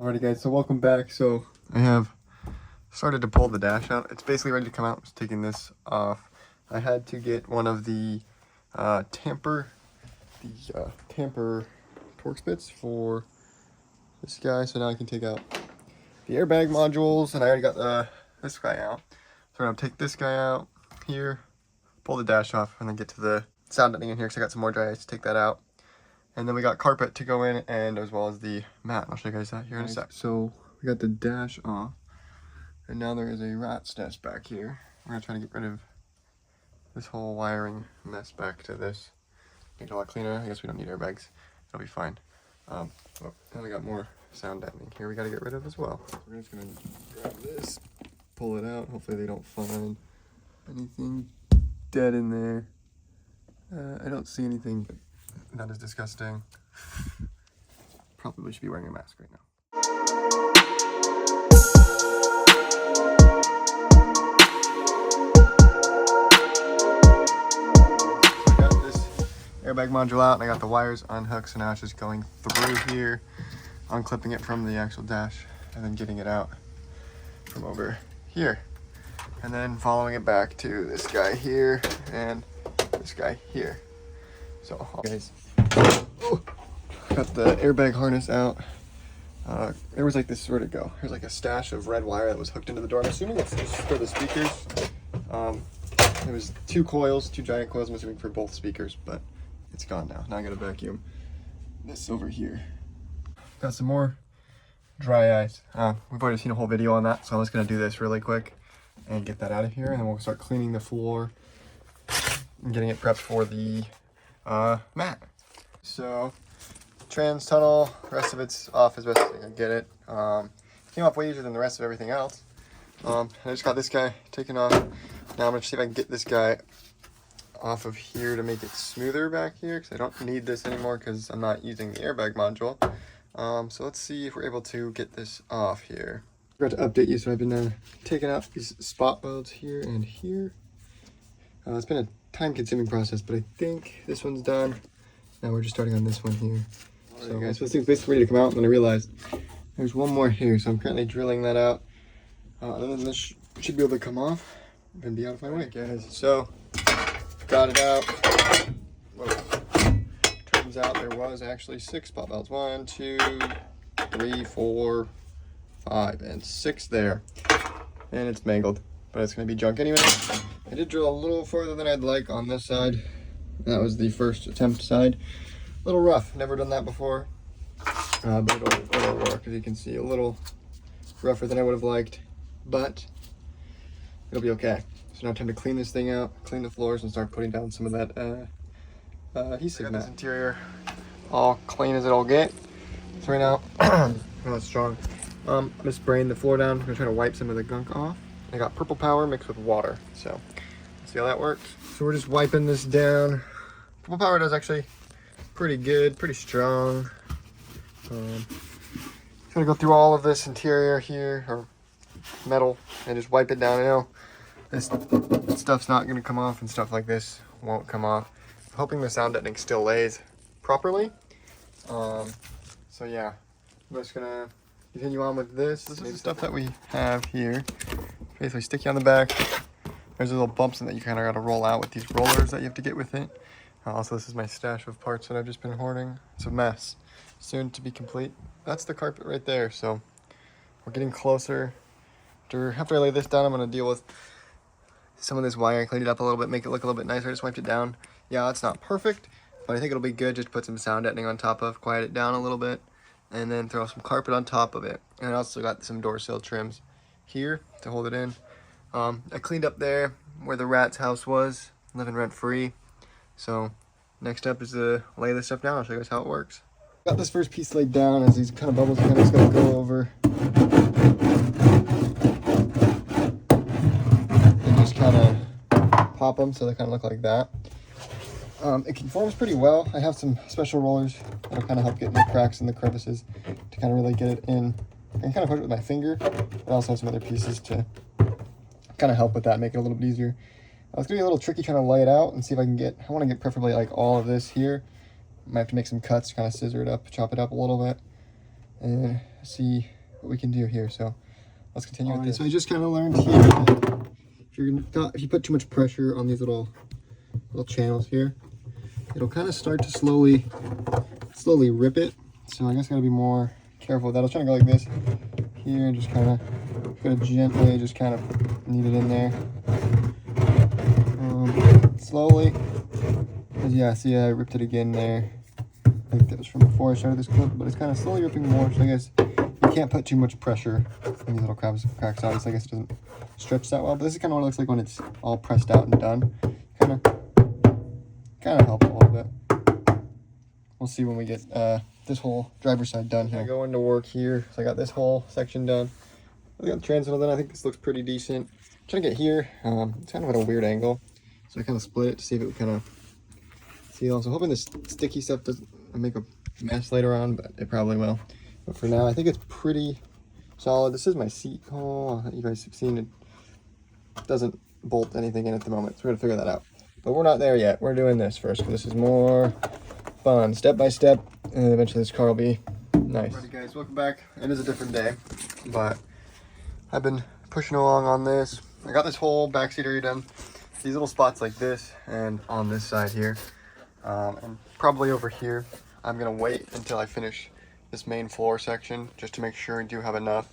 Alrighty guys, so welcome back. So I have started to pull the dash out. It's basically ready to come out. I'm just taking this off. I had to get one of the tamper Torx bits for this guy, so now I can take out the airbag modules, and I already got this guy out. So I'm gonna take this guy out here, pull the dash off, and then get to the sound deadening in here because I got some more dry ice to take that out. And then we got carpet to go in, and as well as the mat. I'll show you guys that here in a sec. So we got the dash off, and now there is a rat's nest back here. We're gonna try to get rid of this whole wiring mess back to this. Make it a lot cleaner. I guess we don't need airbags. It'll be fine. Oh, and we got more sound deadening here we gotta get rid of as well. So we're just gonna grab this, pull it out. Hopefully they don't find anything dead in there. I don't see anything, but that is disgusting. Probably should be wearing a mask right now. I got this airbag module out and I got the wires unhooked, so now it's just going through here, unclipping it from the actual dash, and then getting it out from over here. And then following it back to this guy here and this guy here. So, guys, got the airbag harness out. There was like this, where'd it go? There's like a stash of red wire that was hooked into the door. I'm assuming it's for the speakers. There was two giant coils, I'm assuming for both speakers, but it's gone now. Now I gotta vacuum this over here. Got some more dry ice. We've already seen a whole video on that, so I'm just gonna do this really quick and get that out of here, and then we'll start cleaning the floor and getting it prepped for the mat. So trans tunnel, rest of it's off as best as I can get it. Came off way easier than the rest of everything else. I just got this guy taken off. Now I'm gonna see if I can get this guy off of here to make it smoother back here, because I don't need this anymore because I'm not using the airbag module. So let's see if we're able to get this off here. I forgot to update you, so I've been taking out these spot welds here and here. It's been a time-consuming process, but I think this one's done. Now we're just starting on this one here. So guys, this thing's basically ready to come out, and then I realized there's one more here, so I'm currently drilling that out. And then this should be able to come off and be out of my way, guys. So, got it out. Whoa. Turns out there was actually 6 spot welds. 1, 2, 3, 4, 5, and 6 there. And it's mangled, but it's gonna be junk anyway. I did drill a little further than I'd like on this side. That was the first attempt side. A little rough, never done that before. But it'll work, as you can see, a little rougher than I would have liked, but it'll be okay. So now time to clean this thing out, clean the floors, and start putting down some of that adhesive mat. This interior all clean as it'll get. So right now, oh, it's strong. I'm just spraying the floor down. I'm gonna try to wipe some of the gunk off. I got purple power mixed with water, so let's see how that works. So we're just wiping this down. Purple power does actually pretty good, pretty strong. Gonna go through all of this interior here, or metal, and just wipe it down. You know, this stuff's not gonna come off, and stuff like this won't come off. I'm hoping the sound deadening still lays properly. So yeah, I'm just gonna continue on with this. This is the stuff that we have here. Basically sticky on the back. There's little bumps in that you kind of got to roll out with these rollers that you have to get with it. Also, this is my stash of parts that I've just been hoarding. It's a mess. Soon to be complete. That's the carpet right there. So we're getting closer. After I lay this down, I'm going to deal with some of this wire. I cleaned it up a little bit, make it look a little bit nicer. I just wiped it down. Yeah, it's not perfect, but I think it'll be good. Just put some sound deadening on top of, quiet it down a little bit, and then throw some carpet on top of it. And I also got some door sill trims here to hold it in. I cleaned up there where the rat's house was, living rent free. So next up is to lay this stuff down. I'll show you guys how it works. Got this first piece laid down as these kind of bubbles are kind of just gonna go over. And just kind of pop them so they kind of look like that. It conforms pretty well. I have some special rollers that'll kind of help get in the cracks and the crevices to kind of really get it in. I can kind of push it with my finger. I also have some other pieces to kind of help with that, make it a little bit easier. It's gonna be a little tricky trying to lay it out and see if I can get, I want to get preferably like all of this here. Might have to make some cuts, kind of scissor it up, chop it up a little bit. And see what we can do here. So let's continue with this. So I just kind of learned here that if you put too much pressure on these little channels here, it'll kind of start to slowly rip it. So I guess gotta be more careful with that. I was trying to go like this here and just kind of gently just kind of knead it in there. Slowly. Yeah, see, I ripped it again there. I think that was from before I started this clip, but it's kind of slowly ripping more. So I guess you can't put too much pressure in these little cracks. Obviously, I guess it doesn't stretch that well, but this is kind of what it looks like when it's all pressed out and done. Kind of helps a little bit. We'll see when we get this whole driver's side done here. I go into work here, so I got this whole section done. I got the transit done. I think this looks pretty decent. I'm trying to get here. It's kind of at a weird angle, so I kind of split it to see if it would kind of seal. So hoping this sticky stuff doesn't make a mess later on, but it probably will. But for now, I think it's pretty solid. This is my seat hole. You guys have seen it. Doesn't bolt anything in at the moment, so we're gonna figure that out. But we're not there yet. We're doing this first, because this is more fun, step by step, and eventually this car will be nice. Alrighty guys, welcome back. It is a different day, but I've been pushing along on this. I got this whole backseat area done. These little spots like this, and on this side here, and probably over here. I'm gonna wait until I finish this main floor section, just to make sure I do have enough.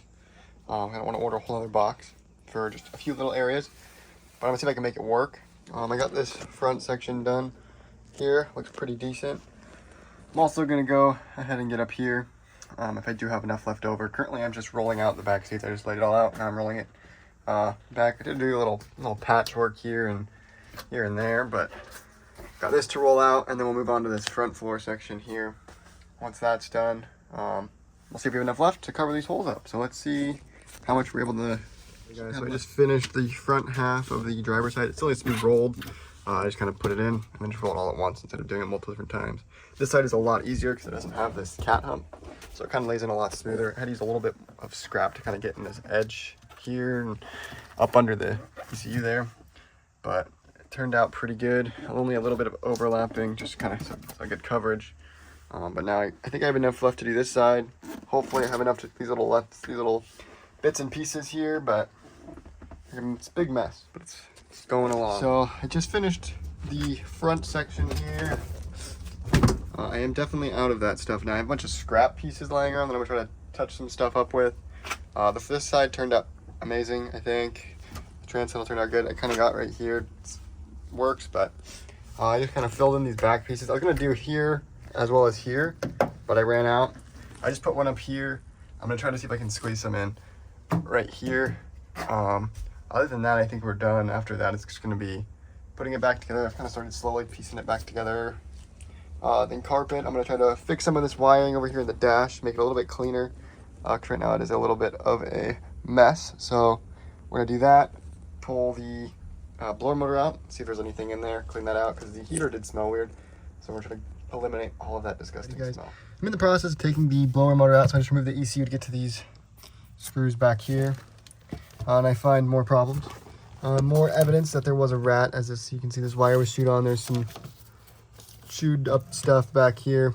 I don't want to order a whole other box for just a few little areas, but I'm gonna see if I can make it work. I got this front section done here, looks pretty decent. I'm also gonna go ahead and get up here if I do have enough left over. Currently I'm just rolling out the back seats. I just laid it all out and I'm rolling it back. I did do a little patchwork here and there, but got this to roll out, and then we'll move on to this front floor section here. Once that's done, we'll see if we have enough left to cover these holes up. So let's see how much we're able to. Guys, so I just finished the front half of the driver's side. It still needs to be rolled. I just kind of put it in and then just roll it all at once instead of doing it multiple different times. This side is a lot easier because it doesn't have this cat hump, so it kind of lays in a lot smoother. I had to use a little bit of scrap to kind of get in this edge here and up under the ECU there, but it turned out pretty good. Only a little bit of overlapping, just kind of a good coverage. But now I think I have enough left to do this side. Hopefully I have enough to these little bits and pieces here, but it's a big mess, but it's going along. So I just finished the front section here. I am definitely out of that stuff now. I have a bunch of scrap pieces lying around that I'm gonna try to touch some stuff up with. This side turned out amazing, I think. The transit turned out good. I kind of got right here. It works, but I just kind of filled in these back pieces. I was gonna do here as well as here, but I ran out. I just put one up here. I'm gonna try to see if I can squeeze some in right here. Other than that, I think we're done. After that, it's just going to be putting it back together. I've kind of started slowly piecing it back together. Then carpet. I'm going to try to fix some of this wiring over here in the dash, make it a little bit cleaner. Right now it is a little bit of a mess. So we're going to do that. Pull the blower motor out, see if there's anything in there, clean that out, because the heater did smell weird. So we're trying to eliminate all of that disgusting smell. I'm in the process of taking the blower motor out, so I just removed the ECU to get to these screws back here. And I find more problems. More evidence that there was a rat, as this, you can see this wire was chewed on. There's some chewed up stuff back here.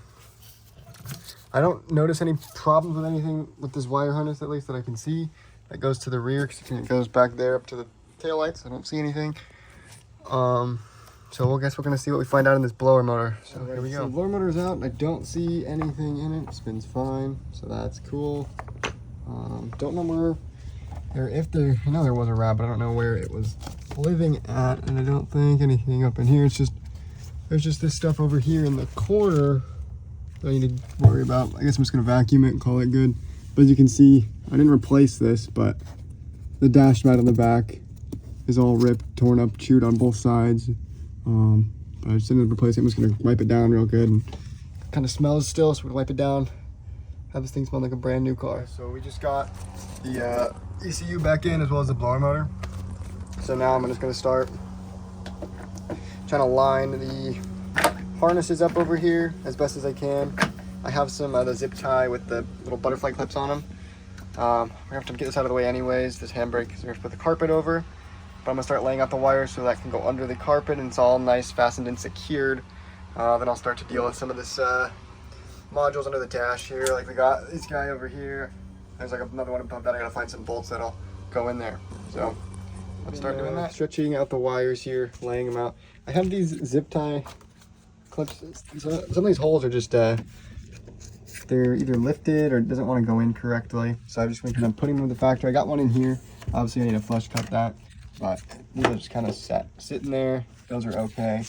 I don't notice any problems with anything with this wire harness, at least that I can see. That goes to the rear, because it goes back there up to the taillights. I don't see anything. So we'll guess we're gonna see what we find out in this blower motor. So here we go. So the blower motor is out, and I don't see anything in it. It spins fine, so that's cool. Don't know where. I know there was a rat, but I don't know where it was living at, and I don't think anything up in here. It's just, there's just this stuff over here in the corner that I need to worry about. I guess I'm just gonna vacuum it and call it good. But as you can see, I didn't replace this, but the dash mat on the back is all ripped, torn up, chewed on both sides. But I just didn't replace it. I'm just gonna wipe it down real good, and kind of smells still, so we're gonna wipe it down. Have this thing smell like a brand new car. So we just got the ECU back in, as well as the blower motor. So now I'm just gonna start trying to line the harnesses up over here as best as I can. I have some the zip tie with the little butterfly clips on them. We're gonna have to get this out of the way anyways, this handbrake, because we're gonna put the carpet over. But I'm gonna start laying out the wires so that can go under the carpet and it's all nice, fastened and secured. Then I'll start to deal with some of this modules under the dash here. Like we got this guy over here. There's like another one above that. I gotta find some bolts that'll go in there. So let's start doing that. Stretching out the wires here, laying them out. I have these zip tie clips. Some of these holes are just they're either lifted or it doesn't want to go in correctly. So I'm just going to kind of put them in the factory. I got one in here. Obviously I need to flush cut that, but these are just kind of sitting there. Those are okay.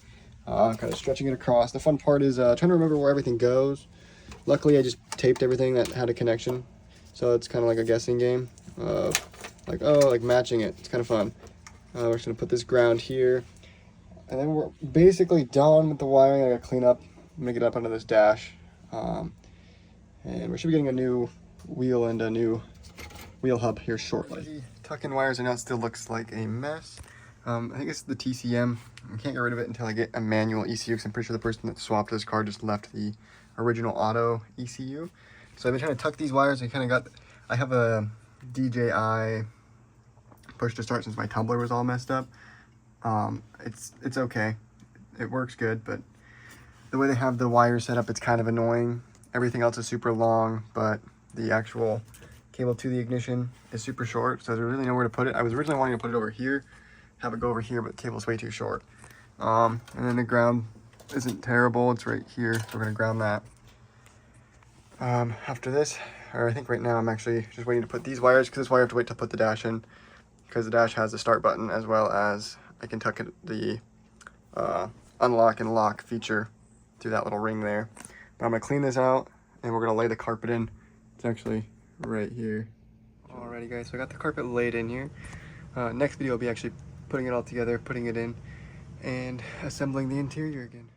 Kind of stretching it across. The fun part is trying to remember where everything goes. Luckily I just taped everything that had a connection. So it's kind of like a guessing game. Like matching it. It's kind of fun. We're just going to put this ground here. And then we're basically done with the wiring. I got to clean up, make it up under this dash. And we should be getting a new wheel and a new wheel hub here shortly. Tuck-in wires, and now it still looks like a mess. I think it's the TCM. I can't get rid of it until I get a manual ECU, because I'm pretty sure the person that swapped this car just left the original auto ECU. So I've been trying to tuck these wires. I have a DJI push to start since my tumbler was all messed up. It's okay. It works good, but the way they have the wires set up, it's kind of annoying. Everything else is super long, but the actual cable to the ignition is super short, so there's really nowhere to put it. I was originally wanting to put it over here, have it go over here, but the cable's way too short. And then the ground isn't terrible. It's right here, so we're gonna ground that. After this, or I think right now, I'm actually just waiting to put these wires, because this wire I have to wait to put the dash in, because the dash has the start button, as well as I can tuck the unlock and lock feature through that little ring there. But I'm gonna clean this out and we're gonna lay the carpet in. It's actually right here. Alrighty guys, so I got the carpet laid in here. Next video will be actually putting it all together, putting it in, and assembling the interior again.